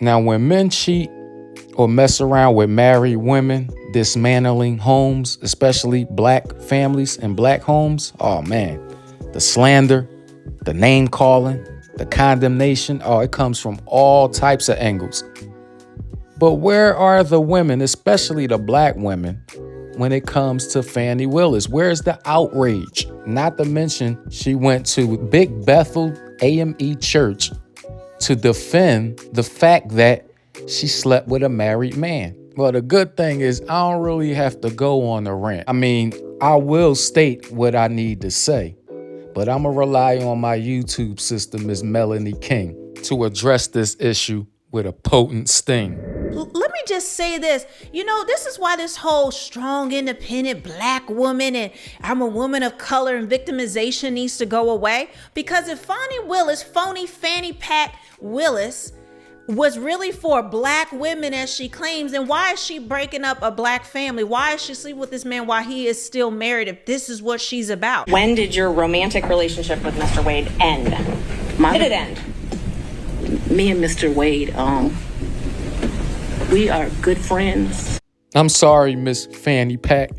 Now, when men cheat or mess around with married women, dismantling homes, especially black families and black homes, oh man, the slander, the name calling, the condemnation, it comes from all types of angles. But where are the women, especially the black women, when it comes to Fani Willis? Where's the outrage? Not to mention, she went to Big Bethel AME Church to defend the fact that she slept with a married man. Well, the good thing is I don't really have to go on a rant. I mean, I will state what I need to say, but I'm going to rely on my YouTube sister, Ms. Melanie King, to address this issue with a potent sting. Let me just say this. This is why this whole strong, independent black woman and I'm a woman of color and victimization needs to go away. Because if Fani Willis, phony Fanny Pat Willis, was really for black women as she claims, then why is she breaking up a black family? Why is she sleeping with this man while he is still married if this is what she's about? When did your romantic relationship with Mr. Wade end? When did it end? Me and Mr. Wade, we are good friends. I'm sorry, Miss Fanny Pack,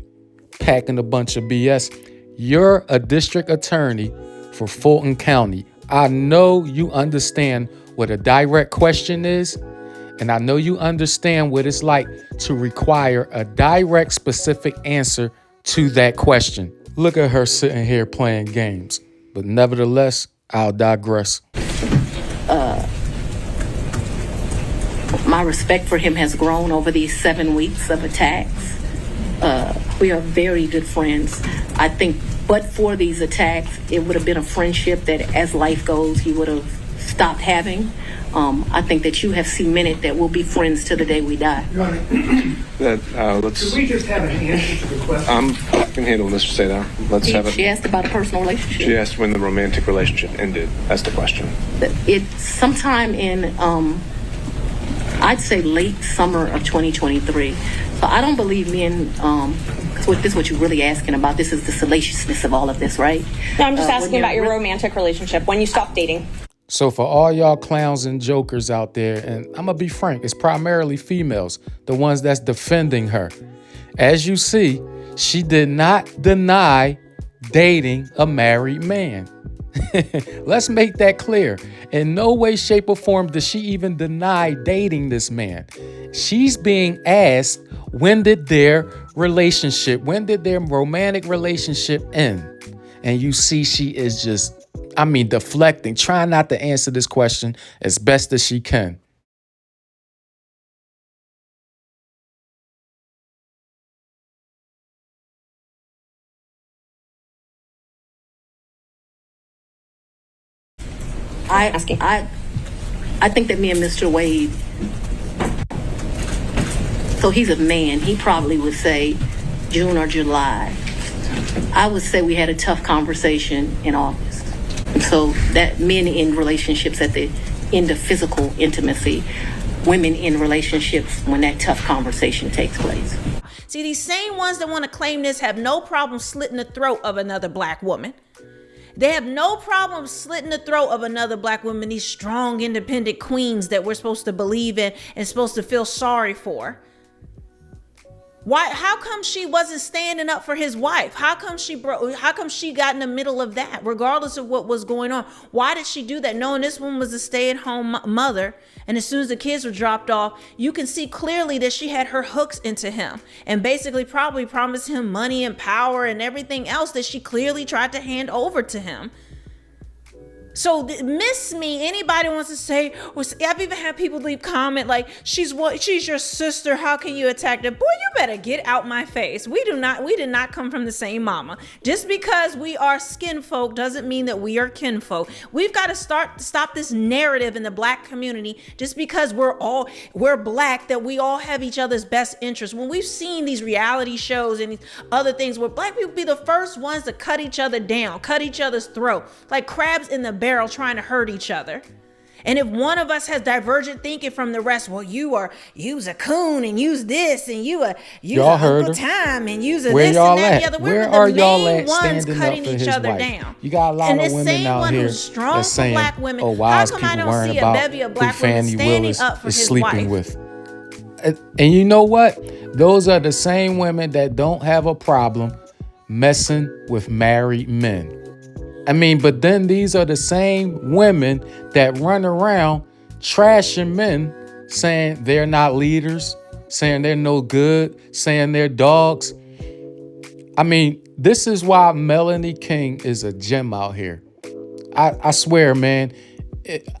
packing a bunch of BS. You're a district attorney for Fulton County. I know you understand what a direct question is, and I know you understand what it's like to require a direct, specific answer to that question. Look at her sitting here playing games. But nevertheless, I'll digress. My respect for him has grown over these 7 weeks of attacks. We are very good friends. I think, but for these attacks, it would have been a friendship that, as life goes, you would have stopped having. I think that you have cemented that we'll be friends till the day we die. Could we just have an answer to the question? I can handle Mr. Seda. Let's have it. She asked about a personal relationship. She asked when the romantic relationship ended. That's the question. It's sometime in, I'd say late summer of 2023. So I don't believe me in, because this is what you're really asking about. This is the salaciousness of all of this, right? No, I'm just asking about your romantic relationship, when you stopped dating. So for all y'all clowns and jokers out there, and I'm gonna be frank, it's primarily females, the ones that's defending her. As you see, she did not deny dating a married man. Let's make that clear. In no way, shape, or form does she even deny dating this man. She's being asked, when did their romantic relationship end? And you see she is just, deflecting, trying not to answer this question as best as she can. I think that me and Mr. Wade, so he's a man, he probably would say June or July. I would say we had a tough conversation in August. So that men in relationships at the end of physical intimacy, women in relationships when that tough conversation takes place. See, these same ones that want to claim this have no problem slitting the throat of another black woman. They have no problem slitting the throat of another black woman, these strong, independent queens that we're supposed to believe in and supposed to feel sorry for. Why? How come she wasn't standing up for his wife? How come she got in the middle of that, regardless of what was going on? Why did she do that? Knowing this woman was a stay-at-home mother, and as soon as the kids were dropped off, you can see clearly that she had her hooks into him and basically probably promised him money and power and everything else that she clearly tried to hand over to him. So miss me, anybody wants to say, I've even had people leave comment like, she's your sister, how can you attack her? Boy, you better get out my face. We did not come from the same mama. Just because we are skin folk doesn't mean that we are kinfolk. We've got to stop this narrative in the black community just because we're black, that we all have each other's best interests. When we've seen these reality shows and these other things where black people be the first ones to cut each other down, cut each other's throat, like crabs in the barrel trying to hurt each other. And if one of us has divergent thinking from the rest, well, you's a coon and use this and you's y'all a heard Uncle her. Time and use a Where this y'all and that at? and the other. Where We're are the y'all main at ones standing cutting up for each his other wife? down. You got a lot and of this women same out one here who's strong that's for saying, black women, "Oh, why how is come I people don't worrying see a about bevy of who black women Fani standing Willis up for is his sleeping wife? with?" And you know what? Those are the same women that don't have a problem messing with married men. I mean, but then these are the same women that run around trashing men, saying they're not leaders, saying they're no good, saying they're dogs. I mean, this is why Melanie King is a gem out here. I swear, man,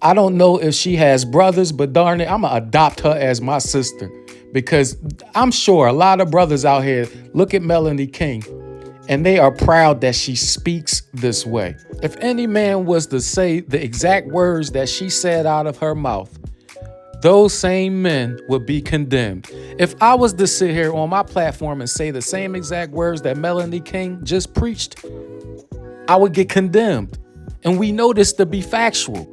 I don't know if she has brothers, but darn it, I'm gonna adopt her as my sister, because I'm sure a lot of brothers out here look at Melanie King and they are proud that she speaks this way. If any man was to say the exact words that she said out of her mouth, those same men would be condemned. If I was to sit here on my platform and say the same exact words that Melanie King just preached, I would get condemned. And we know this to be factual.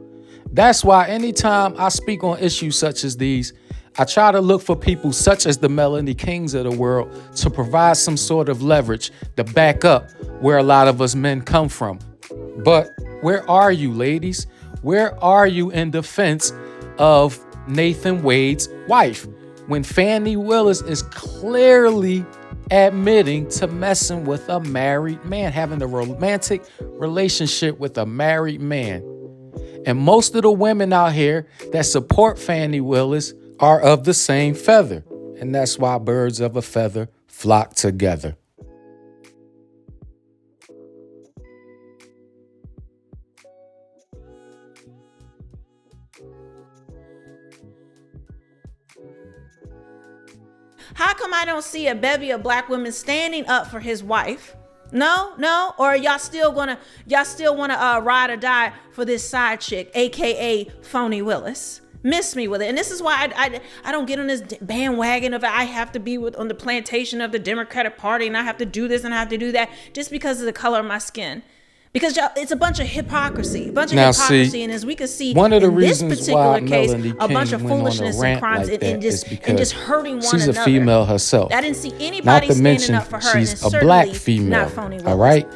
That's why anytime I speak on issues such as these, I try to look for people such as the Melanie Kings of the world to provide some sort of leverage to back up where a lot of us men come from. But where are you, ladies? Where are you in defense of Nathan Wade's wife when Fani Willis is clearly admitting to messing with a married man, having a romantic relationship with a married man? And most of the women out here that support Fani Willis are of the same feather. And that's why birds of a feather flock together. How come I don't see a bevy of black women standing up for his wife? No, or y'all still wanna ride or die for this side chick, aka Fani Willis? Miss me with it. And this is why I don't get on this bandwagon of I have to be on the plantation of the Democratic Party and I have to do this and I have to do that just because of the color of my skin. Because it's a bunch of hypocrisy, and as we can see, one of the in this reasons particular why case, Melanie a bunch King of went on a foolishness rant and crimes like and that is just hurting one she's another. a female herself. I didn't see anybody Not to standing mention up for her. she's and a black certainly female, not Fani Willis. all right?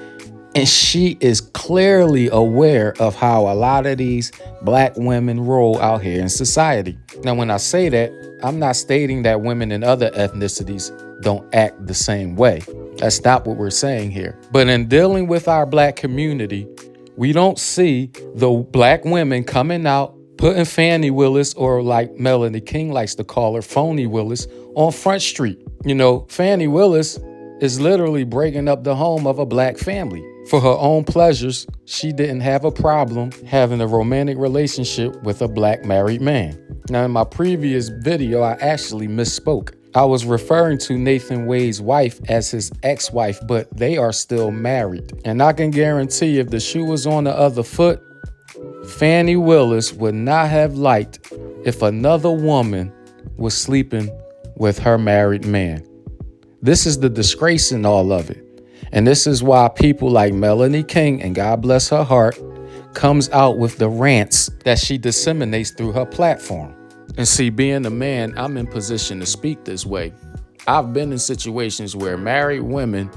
And she is clearly aware of how a lot of these black women roll out here in society. Now, when I say that, I'm not stating that women in other ethnicities don't act the same way. That's not what we're saying here. But in dealing with our black community, we don't see the black women coming out, putting Fani Willis, or like Melanie King likes to call her, Phony Willis, on Front Street. You know, Fani Willis is literally breaking up the home of a black family. For her own pleasures, she didn't have a problem having a romantic relationship with a black married man. Now, in my previous video, I actually misspoke. I was referring to Nathan Wade's wife as his ex-wife, but they are still married. And I can guarantee if the shoe was on the other foot, Fani Willis would not have liked if another woman was sleeping with her married man. This is the disgrace in all of it. And this is why people like Melanie King, and God bless her heart, comes out with the rants that she disseminates through her platform. And see, being a man, I'm in position to speak this way. I've been in situations where married women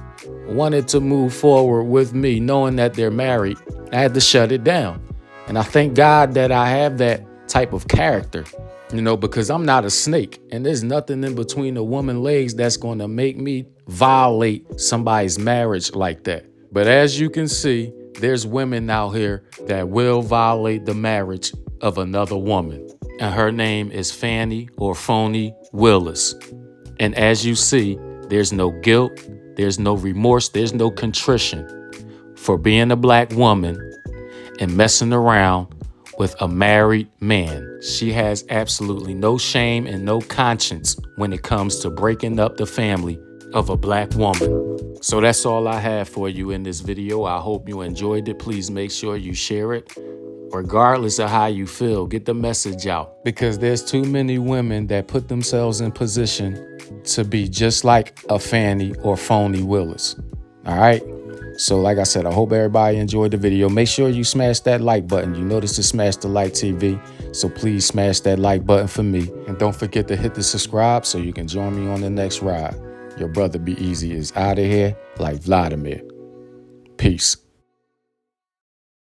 wanted to move forward with me knowing that they're married. I had to shut it down. And I thank God that I have that type of character, you know, because I'm not a snake. And there's nothing in between a woman's legs that's going to make me violate somebody's marriage like that. But as you can see, there's women out here that will violate the marriage of another woman. And her name is Fani or Phony Willis. And as you see, there's no guilt, there's no remorse, there's no contrition for being a black woman and messing around with a married man. She has absolutely no shame and no conscience when it comes to breaking up the family of a black woman. So that's all I have for you in this video. I hope you enjoyed it. Please make sure you share it. Regardless of how you feel, get the message out. Because there's too many women that put themselves in position to be just like a Fani or Phony Willis. All right? So like I said, I hope everybody enjoyed the video. Make sure you smash that like button. You know this is SmashDaLikeTV, so please smash that like button for me. And don't forget to hit the subscribe so you can join me on the next ride. Your brother Be Easy is out of here like Vladimir. Peace.